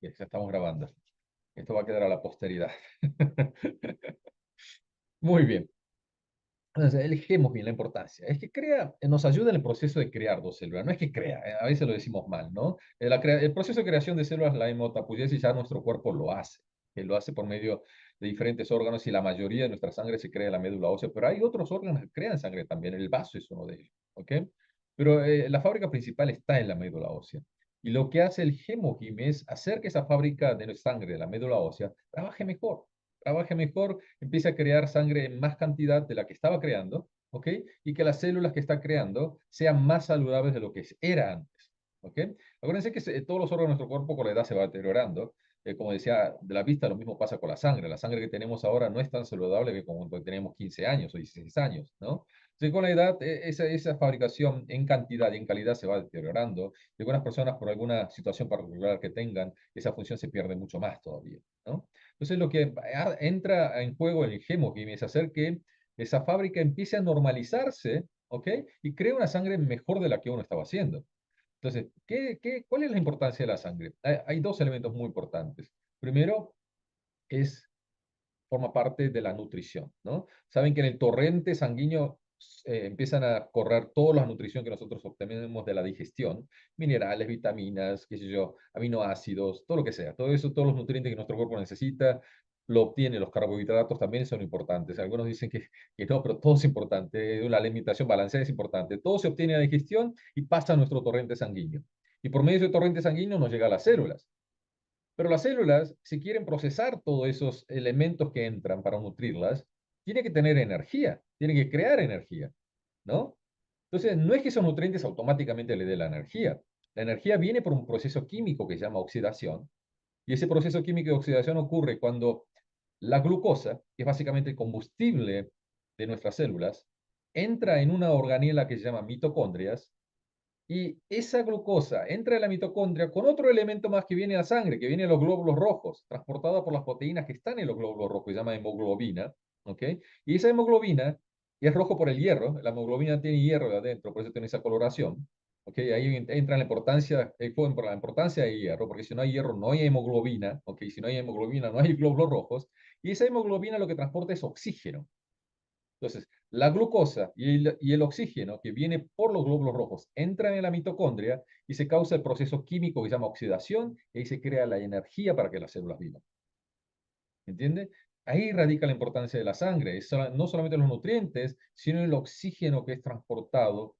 Ya estamos grabando. Esto va a quedar a la posteridad. Muy bien. Entonces, elegimos bien la importancia. Es que crea, nos ayuda en el proceso de crear dos células. No es que crea, a veces lo decimos mal, ¿no? El proceso de creación de células, la hematopoiesis, ya nuestro cuerpo lo hace. Que lo hace por medio de diferentes órganos y la mayoría de nuestra sangre se crea en la médula ósea, pero hay otros órganos que crean sangre también. El vaso es uno de ellos, ¿ok? Pero la fábrica principal está en la médula ósea. Y lo que hace el hemogim es hacer que esa fábrica de sangre de la médula ósea trabaje mejor, empiece a crear sangre en más cantidad de la que estaba creando, ¿ok? Y que las células que está creando sean más saludables de lo que era antes, ¿ok? Acuérdense que todos los órganos de nuestro cuerpo con la edad se va deteriorando. Como decía, de la vista lo mismo pasa con la sangre. La sangre que tenemos ahora no es tan saludable que como cuando teníamos 15 años o 16 años, ¿no? Entonces, con la edad, esa fabricación en cantidad y en calidad se va deteriorando. Y algunas personas, por alguna situación particular que tengan, esa función se pierde mucho más todavía, ¿no? Entonces, lo que entra en juego en el hemogim es hacer que esa fábrica empiece a normalizarse, ¿ok? Y cree una sangre mejor de la que uno estaba haciendo. Entonces, ¿cuál es la importancia de la sangre? Hay dos elementos muy importantes. Primero, forma parte de la nutrición, ¿no? Saben que en el torrente sanguíneo empiezan a correr toda la nutrición que nosotros obtenemos de la digestión, minerales, vitaminas, qué sé yo, aminoácidos, todo lo que sea, todo eso, todos los nutrientes que nuestro cuerpo necesita, lo obtiene, los carbohidratos también son importantes. Algunos dicen que no, pero todo es importante, la alimentación balanceada es importante. Todo se obtiene a la digestión y pasa a nuestro torrente sanguíneo. Y por medio de ese torrente sanguíneo nos llega a las células. Pero las células, si quieren procesar todos esos elementos que entran para nutrirlas, tienen que tener energía, tienen que crear energía, ¿no? Entonces, no es que esos nutrientes automáticamente le den la energía. La energía viene por un proceso químico que se llama oxidación, y ese proceso químico de oxidación ocurre cuando la glucosa, que es básicamente el combustible de nuestras células, entra en una organela que se llama mitocondrias, y esa glucosa entra en la mitocondria con otro elemento más que viene a la sangre, que viene de los glóbulos rojos, transportada por las proteínas que están en los glóbulos rojos, se llama hemoglobina, ¿ok? Y esa hemoglobina es rojo por el hierro, la hemoglobina tiene hierro de adentro, por eso tiene esa coloración, ¿ok? Ahí entra la importancia, por la importancia de hierro, porque si no hay hierro no hay hemoglobina, ¿ok? Si no hay hemoglobina no hay glóbulos rojos, y esa hemoglobina lo que transporta es oxígeno. Entonces, la glucosa y el oxígeno que viene por los glóbulos rojos entran en la mitocondria y se causa el proceso químico que se llama oxidación y ahí se crea la energía para que las células vivan. ¿Entiende? Ahí radica la importancia de la sangre. No solamente los nutrientes, sino el oxígeno que es transportado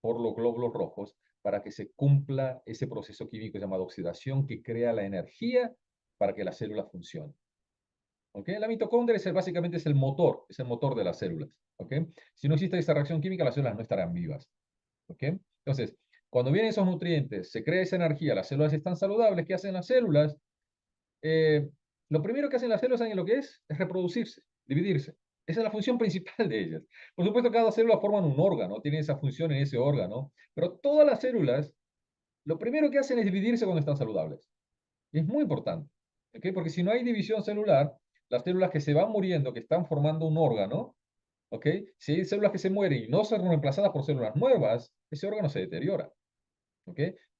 por los glóbulos rojos para que se cumpla ese proceso químico llamado oxidación que crea la energía para que la célula funcione. ¿Ok? La mitocondria básicamente es el motor de las células. ¿Ok? Si no existe esa reacción química, las células no estarán vivas. ¿Ok? Entonces, cuando vienen esos nutrientes, se crea esa energía, las células están saludables, ¿qué hacen las células? Eh, lo primero que hacen las células, ¿saben lo que es? Reproducirse, dividirse. Esa es la función principal de ellas. Por supuesto, cada célula forma un órgano, tiene esa función en ese órgano, pero todas las células, lo primero que hacen es dividirse cuando están saludables. Y es muy importante, ¿ok? Porque si no hay división celular, las células que se van muriendo, que están formando un órgano, ¿ok? Si hay células que se mueren y no son reemplazadas por células nuevas, ese órgano se deteriora, ¿ok?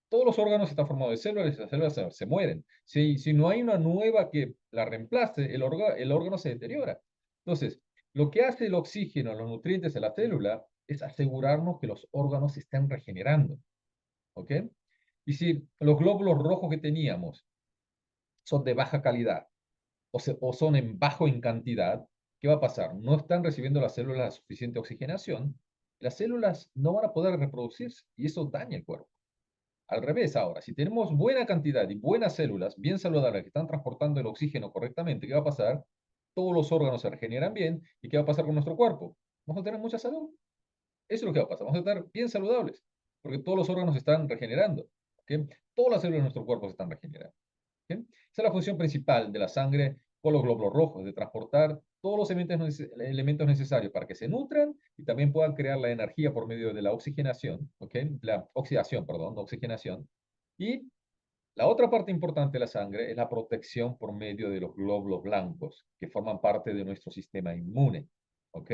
Todos los órganos están formados de células y esas células se mueren. Si no hay una nueva que la reemplace, el órgano se deteriora. Entonces, lo que hace el oxígeno, los nutrientes de la célula, es asegurarnos que los órganos se estén regenerando, ¿ok? Y si los glóbulos rojos que teníamos son de baja calidad o son en bajo en cantidad, ¿qué va a pasar? No están recibiendo las células la suficiente oxigenación, las células no van a poder reproducirse y eso daña el cuerpo. Al revés ahora, si tenemos buena cantidad y buenas células, bien saludables, que están transportando el oxígeno correctamente, ¿qué va a pasar? Todos los órganos se regeneran bien y ¿qué va a pasar con nuestro cuerpo? Vamos a tener mucha salud. Eso es lo que va a pasar. Vamos a estar bien saludables porque todos los órganos se están regenerando. ¿Ok? Todas las células de nuestro cuerpo se están regenerando. ¿Ok? Esa es la función principal de la sangre con los glóbulos rojos, de transportar todos los elementos necesarios para que se nutran y también puedan crear la energía por medio de la oxigenación, ¿ok? La oxidación, perdón, la oxigenación. Y la otra parte importante de la sangre es la protección por medio de los glóbulos blancos, que forman parte de nuestro sistema inmune, ¿ok?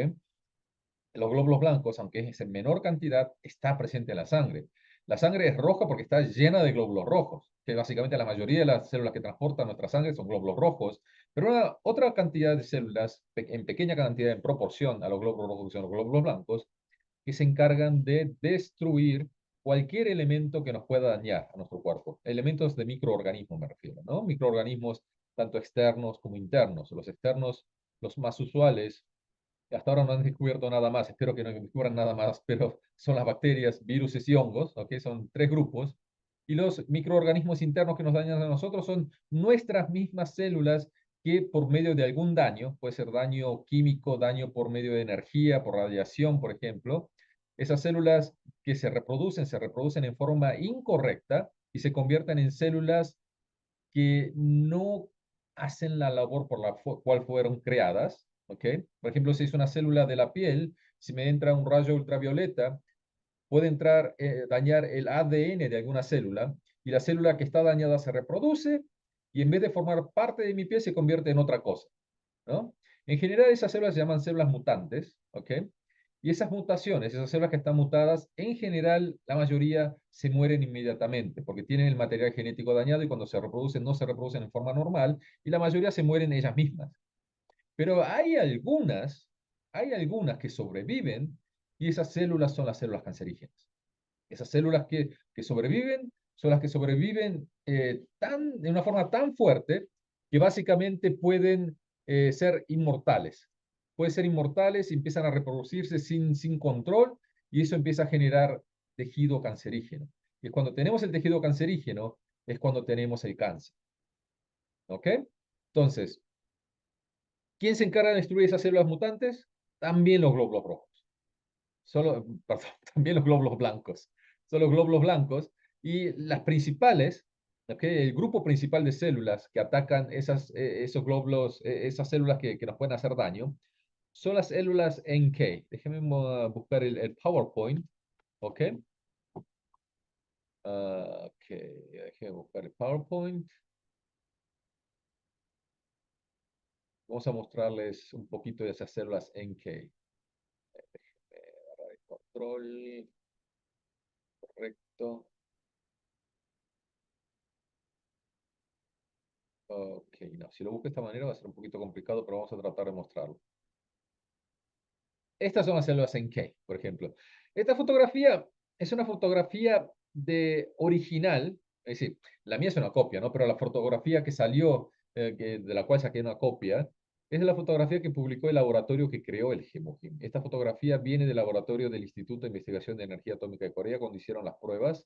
Los glóbulos blancos, aunque es en menor cantidad, está presente en la sangre. La sangre es roja porque está llena de glóbulos rojos. que básicamente la mayoría de las células que transportan nuestra sangre son glóbulos rojos, pero otra cantidad de células, en pequeña cantidad en proporción a los glóbulos rojos, que son los glóbulos blancos, que se encargan de destruir cualquier elemento que nos pueda dañar a nuestro cuerpo. Elementos de microorganismos me refiero, ¿no? Microorganismos tanto externos como internos. Los externos, los más usuales, hasta ahora no han descubierto nada más, espero que no descubran nada más, pero son las bacterias, virus y hongos, ¿ok? Son tres grupos. Y los microorganismos internos que nos dañan a nosotros son nuestras mismas células que por medio de algún daño, puede ser daño químico, daño por medio de energía, por radiación, por ejemplo, esas células que se reproducen en forma incorrecta y se convierten en células que no hacen la labor por la cual fueron creadas, ¿ok? Por ejemplo, si es una célula de la piel, si me entra un rayo ultravioleta, puede entrar, dañar el ADN de alguna célula, y la célula que está dañada se reproduce, y en vez de formar parte de mi piel, se convierte en otra cosa, ¿no? En general, esas células se llaman células mutantes, ¿ok? Y esas mutaciones, esas células que están mutadas, en general, la mayoría se mueren inmediatamente porque tienen el material genético dañado y cuando se reproducen no se reproducen en forma normal y la mayoría se mueren ellas mismas. Pero hay algunas que sobreviven y esas células son las células cancerígenas. Esas células que sobreviven son las que sobreviven de una forma tan fuerte que básicamente pueden ser inmortales. Pueden ser inmortales y empiezan a reproducirse sin control y eso empieza a generar tejido cancerígeno. Y cuando tenemos el tejido cancerígeno es cuando tenemos el cáncer. ¿Ok? Entonces, ¿quién se encarga de destruir esas células mutantes? También los glóbulos rojos. Perdón, también los glóbulos blancos. Son los glóbulos blancos y las principales, ¿okay? El grupo principal de células que atacan esos glóbulos, esas células que nos pueden hacer daño, son las células NK. Déjenme buscar el PowerPoint, ¿ok? Ok, déjenme buscar el PowerPoint. Vamos a mostrarles un poquito de esas células NK. Control, correcto. Ok, no, si lo busco de esta manera va a ser un poquito complicado, pero vamos a tratar de mostrarlo. Estas son las células NK, por ejemplo. Esta fotografía es una fotografía original, es decir, la mía es una copia, ¿no? Pero la fotografía que salió, de la cual saqué una copia, es la fotografía que publicó el laboratorio que creó el Hemohim. Esta fotografía viene del laboratorio del Instituto de Investigación de Energía Atómica de Corea cuando hicieron las pruebas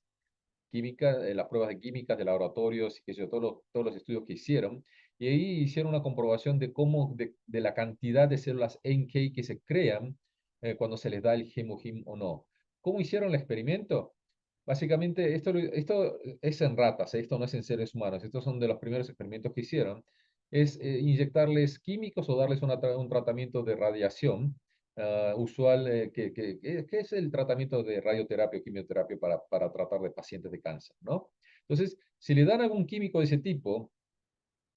química, las pruebas de químicas de laboratorios y que sé yo, todos los estudios que hicieron. Y ahí hicieron una comprobación de cómo, de la cantidad de células NK que se crean cuando se les da el hemohim o no. ¿Cómo hicieron el experimento? Básicamente, esto es en ratas, esto no es en seres humanos, estos son de los primeros experimentos que hicieron, es inyectarles químicos o darles un tratamiento de radiación usual, que es el tratamiento de radioterapia o quimioterapia para tratar de pacientes de cáncer, ¿no? Entonces, si le dan algún químico de ese tipo,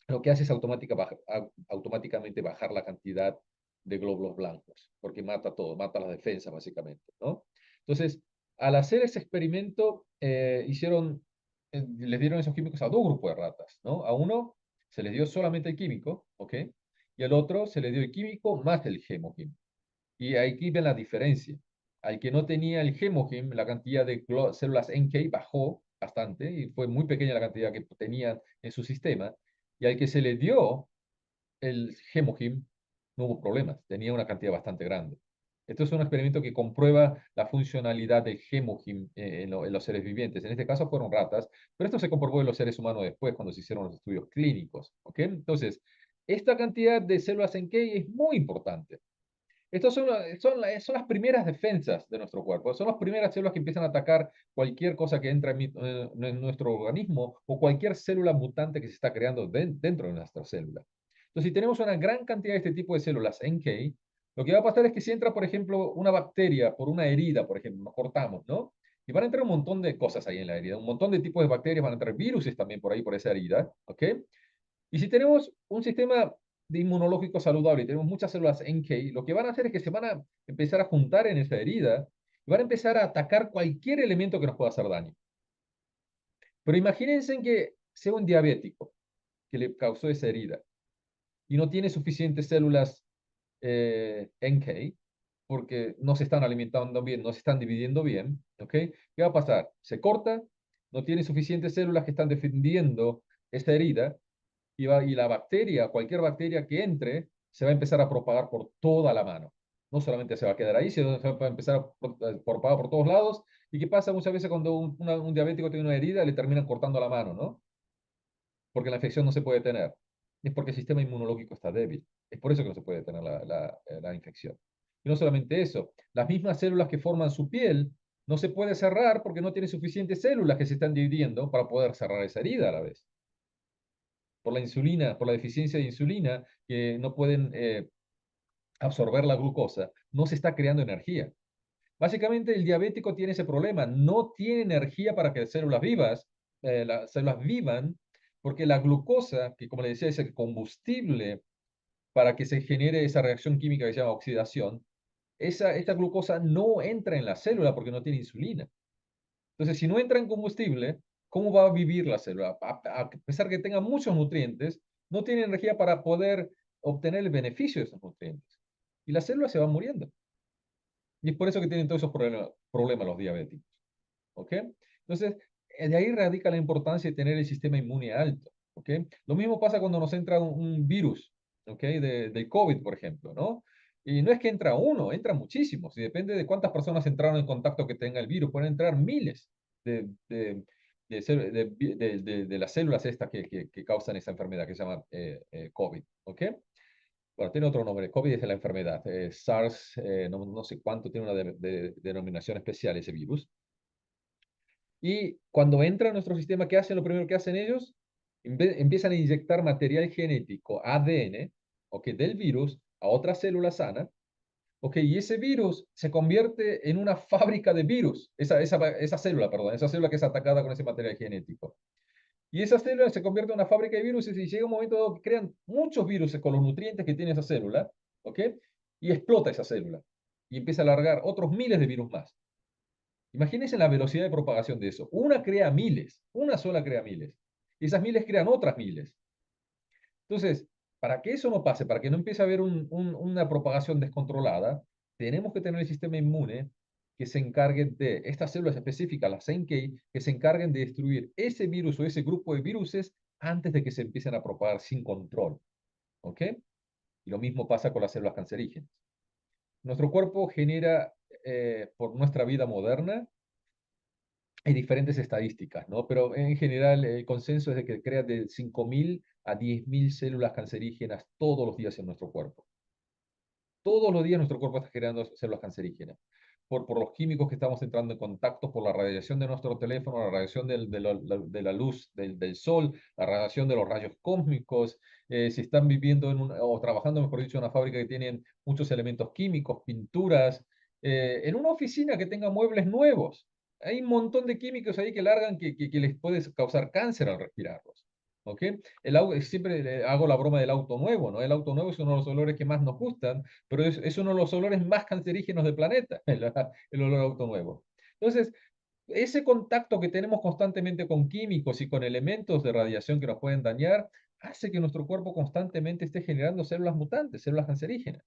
lo que hace es automáticamente bajar la cantidad de glóbulos blancos, porque mata todo, mata las defensas básicamente, ¿no? Entonces, al hacer ese experimento, les dieron esos químicos a dos grupos de ratas, ¿no? A uno se les dio solamente el químico, ¿ok? Y al otro se le dio el químico más el hemoquímico. Y aquí ven la diferencia. Al que no tenía el hemohim, la cantidad de células NK bajó bastante y fue muy pequeña la cantidad que tenía en su sistema. Y al que se le dio el hemohim, no hubo problemas, tenía una cantidad bastante grande. Esto es un experimento que comprueba la funcionalidad del hemohim en los seres vivientes. En este caso fueron ratas, pero esto se comprobó en los seres humanos después, cuando se hicieron los estudios clínicos. ¿Ok? Entonces, esta cantidad de células NK es muy importante. Estas son las primeras defensas de nuestro cuerpo, son las primeras células que empiezan a atacar cualquier cosa que entra en nuestro organismo o cualquier célula mutante que se está creando dentro de nuestra célula. Entonces, si tenemos una gran cantidad de este tipo de células NK, lo que va a pasar es que si entra, por ejemplo, una bacteria por una herida, por ejemplo, nos cortamos, ¿no? Y van a entrar un montón de cosas ahí en la herida, un montón de tipos de bacterias, van a entrar virus también por ahí, por esa herida, ¿ok? Y si tenemos un sistema de inmunológico saludable y tenemos muchas células NK, lo que van a hacer es que se van a empezar a juntar en esa herida y van a empezar a atacar cualquier elemento que nos pueda hacer daño. Pero imagínense que sea un diabético que le causó esa herida y no tiene suficientes células NK, porque no se están alimentando bien, no se están dividiendo bien, ¿ok? ¿Qué va a pasar? Se corta, no tiene suficientes células que están defendiendo esta herida y la bacteria, cualquier bacteria que entre, se va a empezar a propagar por toda la mano. No solamente se va a quedar ahí, sino se va a empezar a propagar por todos lados. ¿Y qué pasa muchas veces cuando un diabético tiene una herida? Le terminan cortando la mano, ¿no? Porque la infección no se puede tener. Es porque el sistema inmunológico está débil. Es por eso que no se puede tener la infección. Y no solamente eso, las mismas células que forman su piel no se puede cerrar porque no tiene suficientes células que se están dividiendo para poder cerrar esa herida a la vez. Por la insulina, por la deficiencia de insulina, que no pueden absorber la glucosa, no se está creando energía. Básicamente el diabético tiene ese problema, no tiene energía para que las células vivan, porque la glucosa, que como le decía es el combustible para que se genere esa reacción química que se llama oxidación, esta glucosa no entra en la célula porque no tiene insulina. Entonces, si no entra en combustible, ¿cómo va a vivir la célula? A pesar que tenga muchos nutrientes, no tiene energía para poder obtener el beneficio de esos nutrientes. Y la célula se va muriendo. Y es por eso que tienen todos esos problemas los diabéticos. ¿Ok? Entonces, de ahí radica la importancia de tener el sistema inmune alto. ¿Ok? Lo mismo pasa cuando nos entra un virus, ¿ok? Del COVID, por ejemplo, ¿no? Y no es que entra uno, entran muchísimos. Y depende de cuántas personas entraron en contacto que tenga el virus. Pueden entrar miles de, de, de las células estas que causan esa enfermedad que se llama COVID. ¿Ok? Bueno, tiene otro nombre. COVID es la enfermedad. SARS, no sé cuánto, tiene una denominación especial ese virus. Y cuando entra a nuestro sistema, ¿qué hacen? Lo primero que hacen ellos, empiezan a inyectar material genético, ADN, ¿ok? Del virus a otra célula sana, ¿ok? Y ese virus se convierte en una fábrica de virus, esa célula, perdón, esa célula que es atacada con ese material genético. Y esa célula se convierte en una fábrica de virus y llega un momento dado que crean muchos virus con los nutrientes que tiene esa célula, ¿ok? Y explota esa célula y empieza a largar otros miles de virus más. Imagínense la velocidad de propagación de eso. Una crea miles, una sola crea miles. Y esas miles crean otras miles. Entonces, para que eso no pase, para que no empiece a haber una propagación descontrolada, tenemos que tener el sistema inmune que se encargue de estas células específicas, las NK, que se encarguen de destruir ese virus o ese grupo de viruses antes de que se empiecen a propagar sin control. ¿Ok? Y lo mismo pasa con las células cancerígenas. Nuestro cuerpo genera, por nuestra vida moderna, hay diferentes estadísticas, ¿no? Pero en general el consenso es de que crea de 5.000 a 10.000 células cancerígenas todos los días en nuestro cuerpo. Todos los días nuestro cuerpo está generando células cancerígenas. Por los químicos que estamos entrando en contacto, por la radiación de nuestro teléfono, la radiación de la luz del sol, la radiación de los rayos cósmicos, si están viviendo o trabajando, mejor dicho, en una fábrica que tienen muchos elementos químicos, pinturas, en una oficina que tenga muebles nuevos. Hay un montón de químicos ahí que largan que les puede causar cáncer al respirarlos. ¿Ok? Siempre hago la broma del auto nuevo, ¿no? El auto nuevo es uno de los olores que más nos gustan, pero es uno de los olores más cancerígenos del planeta, el olor a auto nuevo. Entonces, ese contacto que tenemos constantemente con químicos y con elementos de radiación que nos pueden dañar, hace que nuestro cuerpo constantemente esté generando células mutantes, células cancerígenas.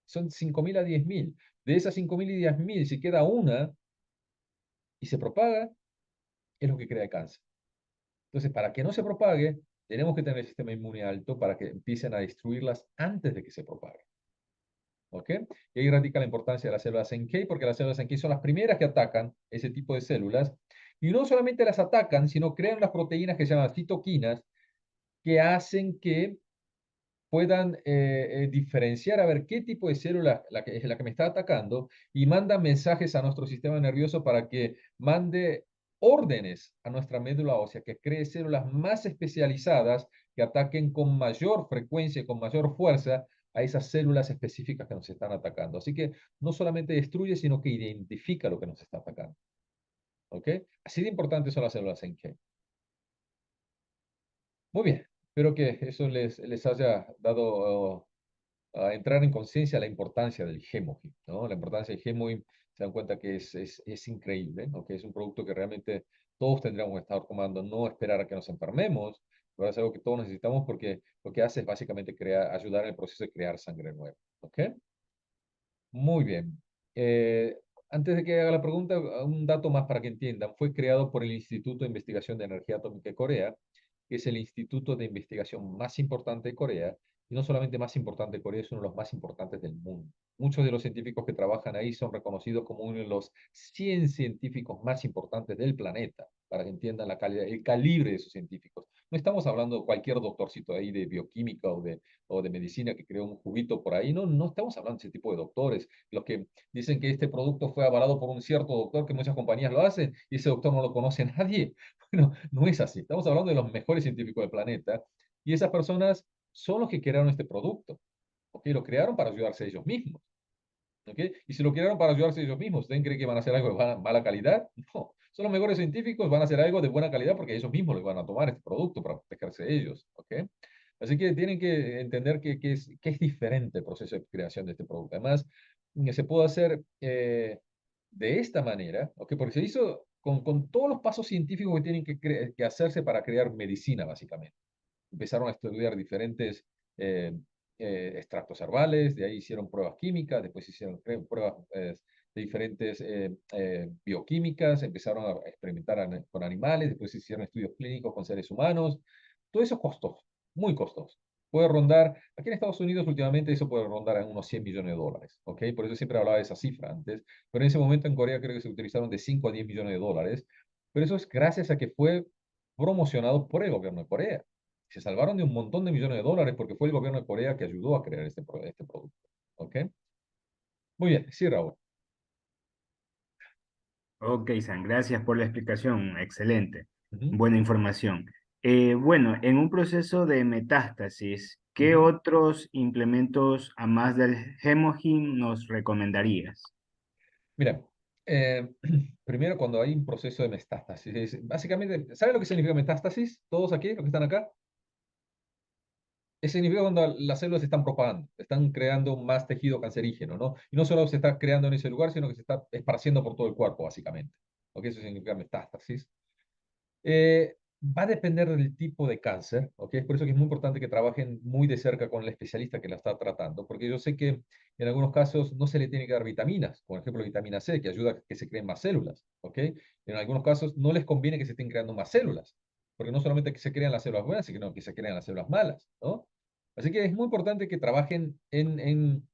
Son 5.000 a 10.000. De esas 5.000 y 10.000, si queda una y se propaga, es lo que crea el cáncer. Entonces, para que no se propague, tenemos que tener el sistema inmune alto para que empiecen a destruirlas antes de que se propague. ¿Ok? Y ahí radica la importancia de las células NK, porque las células NK son las primeras que atacan ese tipo de células. Y no solamente las atacan, sino crean las proteínas que se llaman citoquinas, que hacen que puedan diferenciar a ver qué tipo de célula es la que me está atacando y mandan mensajes a nuestro sistema nervioso para que mande órdenes a nuestra médula ósea, que cree células más especializadas que ataquen con mayor frecuencia y con mayor fuerza a esas células específicas que nos están atacando. Así que no solamente destruye, sino que identifica lo que nos está atacando. ¿Ok? Así de importantes son las células NK. Muy bien, espero que eso les haya dado a entrar en conciencia la importancia del Gemohin, ¿no? La importancia del Gemohin, se dan cuenta que es increíble, ¿no? Que es un producto que realmente todos tendríamos que estar tomando, no esperar a que nos enfermemos, pero es algo que todos necesitamos porque lo que hace es básicamente ayudar en el proceso de crear sangre nueva. ¿Ok? Muy bien. Eh, Antes de que haga la pregunta, un dato más para que entiendan. Fue creado por el Instituto de Investigación de Energía Atómica de Corea, que es el instituto de investigación más importante de Corea, y no solamente más importante de Corea, es uno de los más importantes del mundo. Muchos de los científicos que trabajan ahí son reconocidos como uno de los 100 científicos más importantes del planeta, para que entiendan la calidad, el calibre de esos científicos. No estamos hablando de cualquier doctorcito ahí de bioquímica o de medicina que creó un juguito por ahí. No, no estamos hablando de ese tipo de doctores. Los que dicen que este producto fue avalado por un cierto doctor, que muchas compañías lo hacen, y ese doctor no lo conoce nadie. Bueno, no es así. Estamos hablando de los mejores científicos del planeta, y esas personas son los que crearon este producto. ¿Ok? Lo crearon para ayudarse a ellos mismos. ¿Ok? Y si lo crearon para ayudarse a ellos mismos, ¿ustedes creen que van a hacer algo de mala calidad? No. Son los mejores científicos, van a hacer algo de buena calidad porque ellos mismos les van a tomar este producto para protegerse ellos. ¿Ok? Así que tienen que entender que es diferente el proceso de creación de este producto. Además, se puede hacer de esta manera, ¿ok? Porque se hizo con todos los pasos científicos que tienen que hacerse para crear medicina, básicamente. Empezaron a estudiar diferentes eh, extractos herbales, de ahí hicieron pruebas químicas, después hicieron pruebas de diferentes bioquímicas, empezaron a experimentar con animales, después hicieron estudios clínicos con seres humanos. Todo eso es costoso, muy costoso. Puede rondar, aquí en Estados Unidos últimamente eso puede rondar en unos 100 millones de dólares, ¿ok? Por eso siempre hablaba de esa cifra antes, pero en ese momento en Corea creo que se utilizaron de 5 a 10 millones de dólares, pero eso es gracias a que fue promocionado por el gobierno de Corea. Se salvaron de un montón de millones de dólares porque fue el gobierno de Corea que ayudó a crear este producto. ¿Ok? Muy bien, sí, Raúl. Ok, San, gracias por la explicación. Excelente. Ujú, Buena información. Bueno, en un proceso de metástasis, ¿qué ujú. otros implementos a más del Hemogym nos recomendarías? Mira, eh, primero cuando hay un proceso de metástasis, básicamente, ¿saben lo que significa metástasis? Todos aquí, los que están acá. Eso significa cuando las células se están propagando, están creando más tejido cancerígeno, ¿no? Y no solo se está creando en ese lugar, sino que se está esparciendo por todo el cuerpo, básicamente. ¿Ok? Eso significa metástasis. Va a depender del tipo de cáncer, ¿ok? Es por eso que es muy importante que trabajen muy de cerca con el especialista que la está tratando, porque yo sé que en algunos casos no se le tiene que dar vitaminas, por ejemplo, vitamina C, que ayuda a que se creen más células, ¿ok? En algunos casos no les conviene que se estén creando más células, porque no solamente que se crean las células buenas, sino que se crean las células malas, ¿no? Así que es muy importante que trabajen en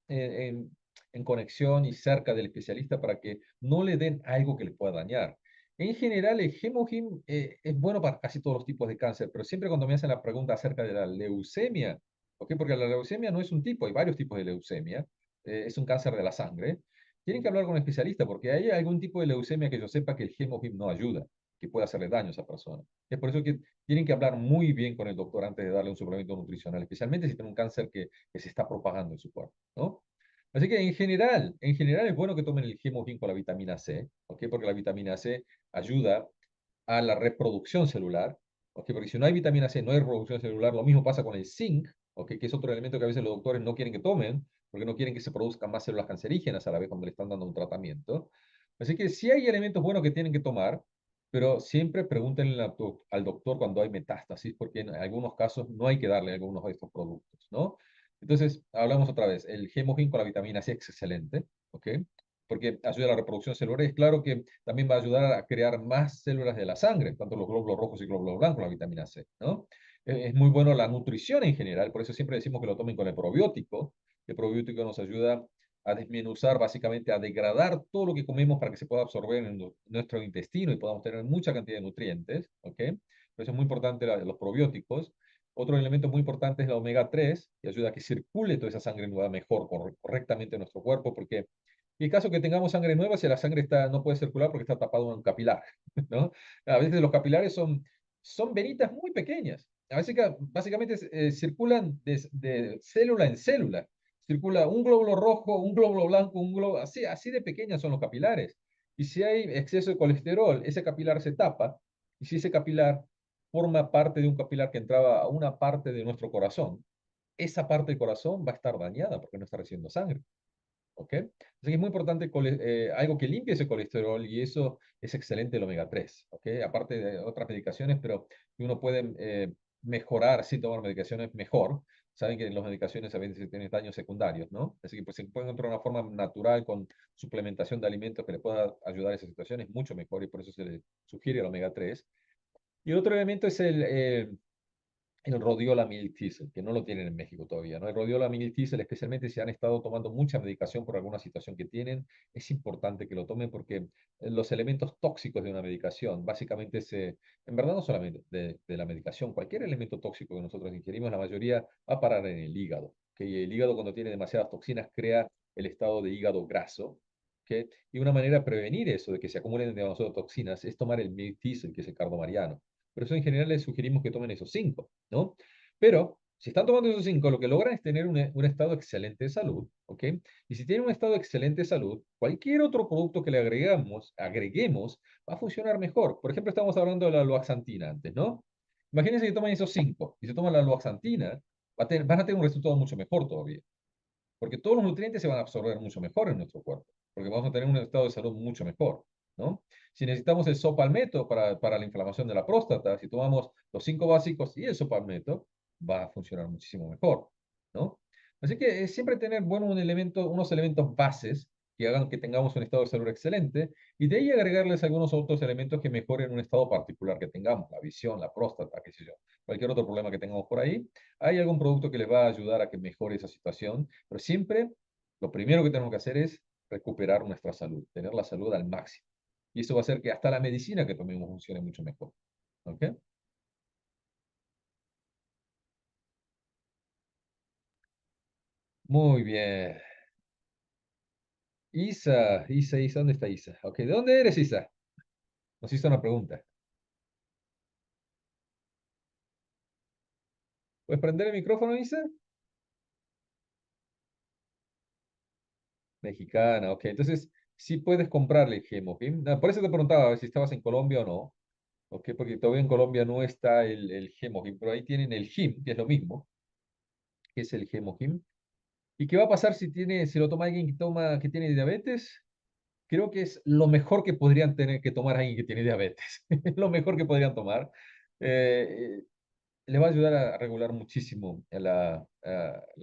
conexión y cerca del especialista para que no le den algo que les pueda dañar. En general, el Hemogym es bueno para casi todos los tipos de cáncer, pero siempre cuando me hacen la pregunta acerca de la leucemia, ¿ok? Porque la leucemia no es un tipo, hay varios tipos de leucemia, es un cáncer de la sangre, tienen que hablar con un especialista porque hay algún tipo de leucemia que yo sepa que el Hemogym no ayuda, que puede hacerle daño a esa persona. Es por eso que tienen que hablar muy bien con el doctor antes de darle un suplemento nutricional, especialmente si tiene un cáncer que se está propagando en su cuerpo, ¿no? Así que en general es bueno que tomen el Hemogym con la vitamina C, ¿ok? Porque la vitamina C ayuda a la reproducción celular, ¿ok? Porque si no hay vitamina C, no hay reproducción celular. Lo mismo pasa con el zinc, ¿ok? Que es otro elemento que a veces los doctores no quieren que tomen, porque no quieren que se produzcan más células cancerígenas a la vez cuando le están dando un tratamiento. Así que sí hay elementos buenos que tienen que tomar, pero siempre pregúntenle al doctor cuando hay metástasis, porque en algunos casos no hay que darle algunos de estos productos, ¿no? Entonces, hablamos otra vez, el Hemogym con la vitamina C es excelente, ¿ok? Porque ayuda a la reproducción celular. Es claro que también va a ayudar a crear más células de la sangre, tanto los glóbulos rojos y glóbulos blancos, la vitamina C, ¿no? Es muy bueno la nutrición en general, por eso siempre decimos que lo tomen con el probiótico. El probiótico nos ayuda a desmenuzar, básicamente a degradar todo lo que comemos para que se pueda absorber en nuestro intestino y podamos tener mucha cantidad de nutrientes, ¿ok? Por eso es muy importante los probióticos. Otro elemento muy importante es la omega 3, que ayuda a que circule toda esa sangre nueva mejor, correctamente en nuestro cuerpo, porque y en caso que tengamos sangre nueva, si la sangre no puede circular porque está tapado en un capilar, ¿no? A veces los capilares son venitas muy pequeñas. A veces básicamente circulan de célula en célula. Circula un glóbulo rojo, un glóbulo blanco, un glóbulo, así de pequeñas son los capilares. Y si hay exceso de colesterol, ese capilar se tapa. Y si ese capilar forma parte de un capilar que entraba a una parte de nuestro corazón, esa parte del corazón va a estar dañada porque no está recibiendo sangre. ¿Ok? Así que es muy importante algo que limpie ese colesterol y eso es excelente el omega 3. ¿Ok? Aparte de otras medicaciones, pero uno puede mejorar sin tomar medicaciones mejor. Saben que las medicaciones a veces tienen daños secundarios, ¿no? Así que pues, si puede encontrar una forma natural con suplementación de alimentos que le pueda ayudar a esa situación, es mucho mejor y por eso se le sugiere el omega 3. Y el otro elemento es el Rhodiola Milk Thistle, que no lo tienen en México todavía, ¿no? El Rhodiola Milk Thistle, especialmente si han estado tomando mucha medicación por alguna situación que tienen, es importante que lo tomen porque los elementos tóxicos de una medicación, básicamente en verdad no solamente de la medicación, cualquier elemento tóxico que nosotros ingerimos, la mayoría va a parar en el hígado. ¿Okay? El hígado cuando tiene demasiadas toxinas crea el estado de hígado graso. ¿Okay? Y una manera de prevenir eso, de que se acumulen demasiadas toxinas, es tomar el Milk Thistle, que es el cardomariano. Por eso en general les sugerimos que tomen esos 5, ¿no? Pero si están tomando esos 5, lo que logran es tener un estado excelente de salud, ¿ok? Y si tienen un estado excelente de salud, cualquier otro producto que le agreguemos, va a funcionar mejor. Por ejemplo, estamos hablando de la luaxantina antes, ¿no? Imagínense que toman esos 5 y se toman la luaxantina, van a tener un resultado mucho mejor todavía, porque todos los nutrientes se van a absorber mucho mejor en nuestro cuerpo, porque vamos a tener un estado de salud mucho mejor, ¿no? Si necesitamos el sopalmeto para la inflamación de la próstata, si tomamos los 5 básicos y el sopalmeto, va a funcionar muchísimo mejor, ¿no? Así que siempre tener unos elementos bases que hagan que tengamos un estado de salud excelente y de ahí agregarles algunos otros elementos que mejoren un estado particular que tengamos, la visión, la próstata, qué sé yo, cualquier otro problema que tengamos por ahí. Hay algún producto que les va a ayudar a que mejore esa situación, pero siempre lo primero que tenemos que hacer es recuperar nuestra salud, tener la salud al máximo. Y eso va a hacer que hasta la medicina que tomemos funcione mucho mejor. ¿Ok? Muy bien. Isa, ¿dónde está Isa? Ok, ¿de dónde eres, Isa? Nos hizo una pregunta. ¿Puedes prender el micrófono, Isa? Mexicana, ok. Entonces, sí puedes comprarle el Hemokim. No, por eso te preguntaba si estabas en Colombia o no. Ok, porque todavía en Colombia no está el Hemokim, pero ahí tienen el Him, que es lo mismo, que es el Hemokim. ¿Y qué va a pasar si lo toma alguien que tiene diabetes? Creo que es lo mejor que podrían tener que tomar alguien que tiene diabetes. Lo mejor que podrían tomar. Eh, Le va a ayudar a regular muchísimo la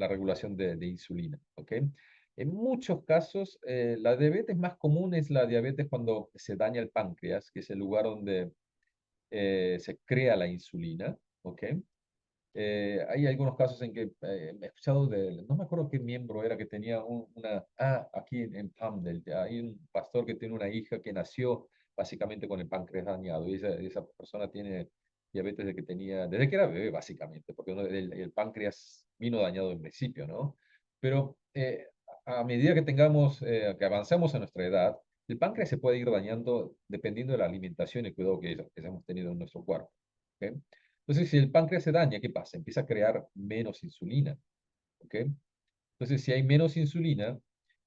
regulación de insulina. ¿Ok? En muchos casos, la diabetes más común es la diabetes cuando se daña el páncreas, que es el lugar donde se crea la insulina. ¿Ok? Hay algunos casos en que he escuchado no me acuerdo qué miembro era que tenía aquí en Palmdale, hay un pastor que tiene una hija que nació básicamente con el páncreas dañado y esa persona tiene diabetes desde que era bebé básicamente, porque el páncreas vino dañado en principio, ¿no? Pero a medida que avanzamos en nuestra edad, el páncreas se puede ir dañando dependiendo de la alimentación y el cuidado que hemos tenido en nuestro cuerpo. ¿Ok? Entonces, si el páncreas se daña, ¿qué pasa? Empieza a crear menos insulina, ¿ok? Entonces, si hay menos insulina,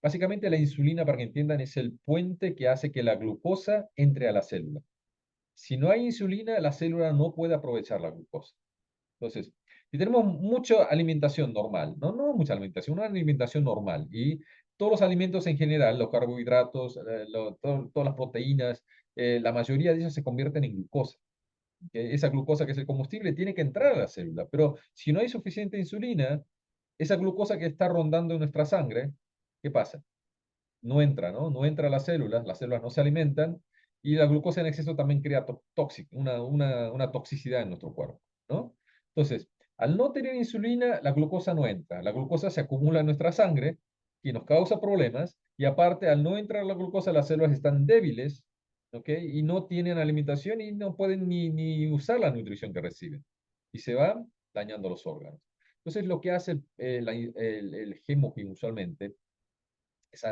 básicamente la insulina, para que entiendan, es el puente que hace que la glucosa entre a la célula. Si no hay insulina, la célula no puede aprovechar la glucosa. Entonces, si tenemos mucha alimentación normal, no mucha alimentación, una alimentación normal, y todos los alimentos en general, los carbohidratos, todas las proteínas, la mayoría de ellos se convierten en glucosa que esa glucosa que es el combustible tiene que entrar a la célula, pero si no hay suficiente insulina, esa glucosa que está rondando en nuestra sangre, ¿qué pasa? No entra, ¿no? No entra a las células no se alimentan y la glucosa en exceso también crea una toxicidad en nuestro cuerpo, ¿no? Entonces, al no tener insulina, la glucosa no entra, la glucosa se acumula en nuestra sangre y nos causa problemas y aparte, al no entrar la glucosa, las células están débiles, ¿ok? Y no tienen alimentación y no pueden ni usar la nutrición que reciben y se van dañando los órganos. Entonces, lo que hace el Hemokim usualmente es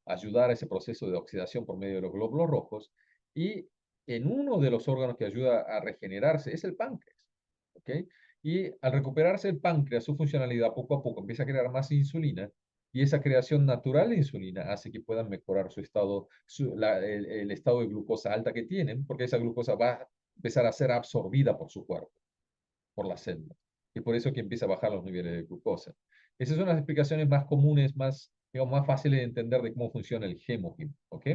ayudar a ese proceso de oxidación por medio de los glóbulos rojos y en uno de los órganos que ayuda a regenerarse es el páncreas. ¿Ok? Y al recuperarse el páncreas, su funcionalidad poco a poco empieza a crear más insulina y esa creación natural de insulina hace que puedan mejorar el estado de glucosa alta que tienen, porque esa glucosa va a empezar a ser absorbida por su cuerpo, por las células. Y por eso que empieza a bajar los niveles de glucosa. Esas son las explicaciones más comunes, más digamos, más fáciles de entender de cómo funciona el hemoglobin, ¿ok?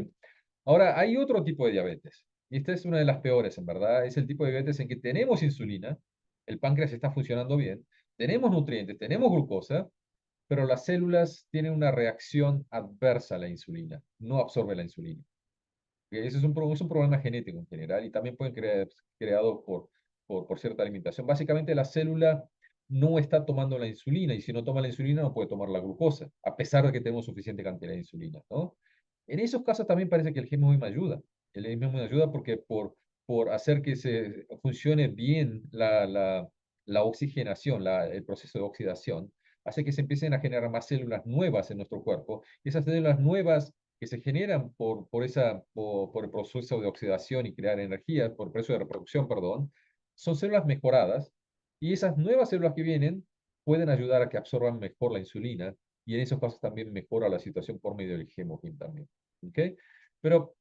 Ahora, hay otro tipo de diabetes, y esta es una de las peores, en verdad, es el tipo de diabetes en que tenemos insulina, el páncreas está funcionando bien, tenemos nutrientes, tenemos glucosa, pero las células tienen una reacción adversa a la insulina, no absorbe la insulina. Ese es un problema genético en general y también pueden creado por cierta alimentación. Básicamente la célula no está tomando la insulina y si no toma la insulina no puede tomar la glucosa, a pesar de que tenemos suficiente cantidad de insulina, ¿no? En esos casos también parece que el hemoglobin ayuda. El hemoglobin ayuda porque por hacer que se funcione bien la oxigenación, el proceso de oxidación, hace que se empiecen a generar más células nuevas en nuestro cuerpo y esas células nuevas que se generan por el proceso de oxidación y crear energía, por el proceso de reproducción, perdón, son células mejoradas y esas nuevas células que vienen pueden ayudar a que absorban mejor la insulina y en esos casos también mejora la situación por medio del hemoglobin también. ¿Ok? Pero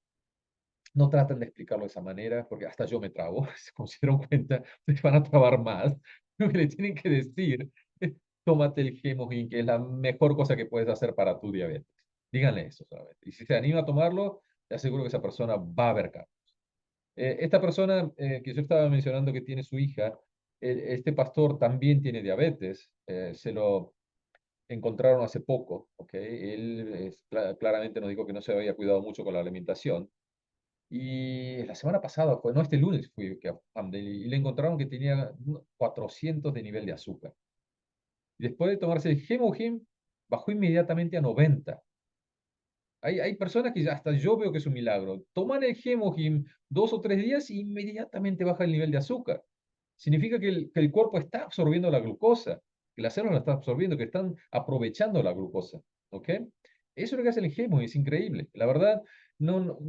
no traten de explicarlo de esa manera porque hasta yo me trabo. Como se dieron cuenta, ustedes van a trabar más. Lo que le tienen que decir es, tómate el hemoglobin, que es la mejor cosa que puedes hacer para tu diabetes. Díganle eso solamente. Y si se anima a tomarlo, te aseguro que esa persona va a ver cambios. Esta persona que yo estaba mencionando que tiene su hija, este pastor también tiene diabetes. Se lo encontraron hace poco, ¿ok? Él claramente nos dijo que no se había cuidado mucho con la alimentación. Y la semana pasada, fue, no, este lunes fui a Amdel y le encontraron que tenía 400 de nivel de azúcar. Y después de tomarse el Hemogen, bajó inmediatamente a 90. Hay personas que hasta yo veo que es un milagro. Toman el Hemogen 2 o 3 días y inmediatamente baja el nivel de azúcar. Significa que el cuerpo está absorbiendo la glucosa, que la célula la está absorbiendo, que están aprovechando la glucosa. ¿Ok? Eso es lo que hace el Hemogen, es increíble. La verdad, no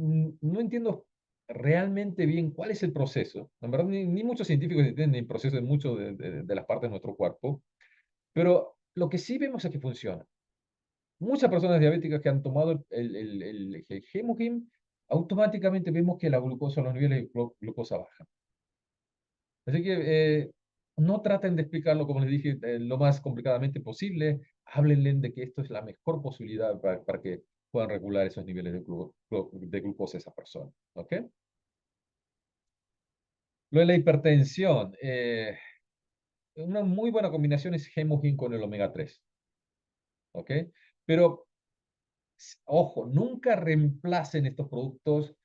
entiendo realmente bien cuál es el proceso. En verdad, ni muchos científicos entienden el proceso de muchas de las partes de nuestro cuerpo, pero lo que sí vemos es que funciona. Muchas personas diabéticas que han tomado el Hemogen, automáticamente vemos que la glucosa, los niveles de glucosa bajan. Así que no traten de explicarlo, como les dije, lo más complicadamente posible. Háblenle de que esto es la mejor posibilidad para que puedan regular esos niveles de glucosa de esa persona. ¿Ok? Lo de la hipertensión. Una muy buena combinación es Hemogen con el omega 3. ¿Ok? Pero, ojo, nunca reemplacen estos productos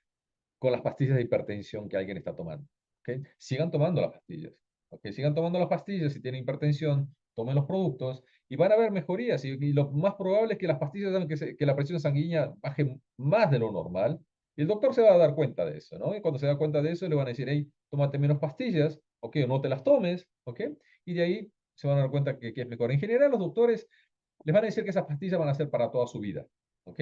con las pastillas de hipertensión que alguien está tomando. ¿Ok? Sigan tomando las pastillas. ¿Ok? Sigan tomando las pastillas si tienen hipertensión, tomen los productos y van a ver mejorías. Y lo más probable es que las pastillas hagan que la presión sanguínea baje más de lo normal. Y el doctor se va a dar cuenta de eso, ¿no? Y cuando se da cuenta de eso, le van a decir, hey, tómate menos pastillas, ¿ok? O no te las tomes, ¿ok? Y de ahí se van a dar cuenta que es mejor. En general, los doctores les van a decir que esas pastillas van a ser para toda su vida, ¿ok?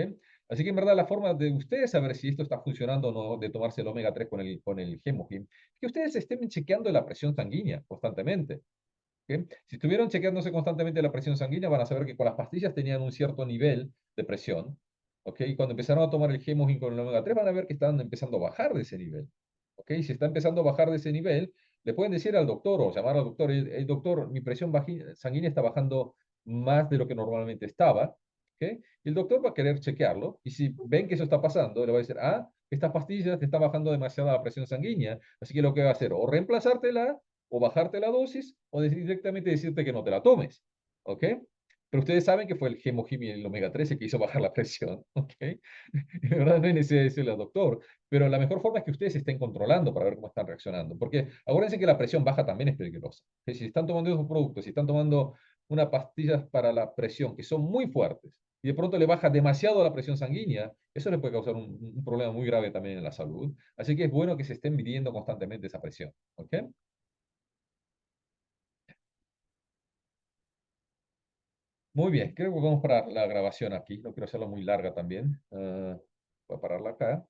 Así que en verdad la forma de ustedes saber si esto está funcionando o no, de tomarse el omega 3 con el Hemogen, es que ustedes estén chequeando la presión sanguínea constantemente. ¿Ok? Si estuvieron chequeándose constantemente la presión sanguínea, van a saber que con las pastillas tenían un cierto nivel de presión. ¿Ok? Y cuando empezaron a tomar el Hemogen con el omega 3, van a ver que están empezando a bajar de ese nivel. ¿Ok? Si está empezando a bajar de ese nivel, le pueden decir al doctor o llamar al doctor, el doctor, mi presión sanguínea está bajando más de lo que normalmente estaba. ¿Ok? Y el doctor va a querer chequearlo. Y si ven que eso está pasando, le va a decir, ah, estas pastillas te están bajando demasiado la presión sanguínea. Así que lo que va a hacer, o reemplazártela, o bajarte la dosis, o directamente decirte que no te la tomes. ¿Ok? Pero ustedes saben que fue el Hemogen y el omega 3 el que hizo bajar la presión. ¿Ok? De verdad no hay necesidad de decirle al doctor. Pero la mejor forma es que ustedes estén controlando para ver cómo están reaccionando. Porque acuérdense que la presión baja también es peligrosa. Si están tomando esos productos, si están tomando unas pastillas para la presión que son muy fuertes y de pronto le baja demasiado la presión sanguínea, eso le puede causar un problema muy grave también en la salud. Así que es bueno que se estén midiendo constantemente esa presión. ¿Ok? Muy bien, creo que vamos para la grabación aquí. No quiero hacerla muy larga también. Voy a pararla acá.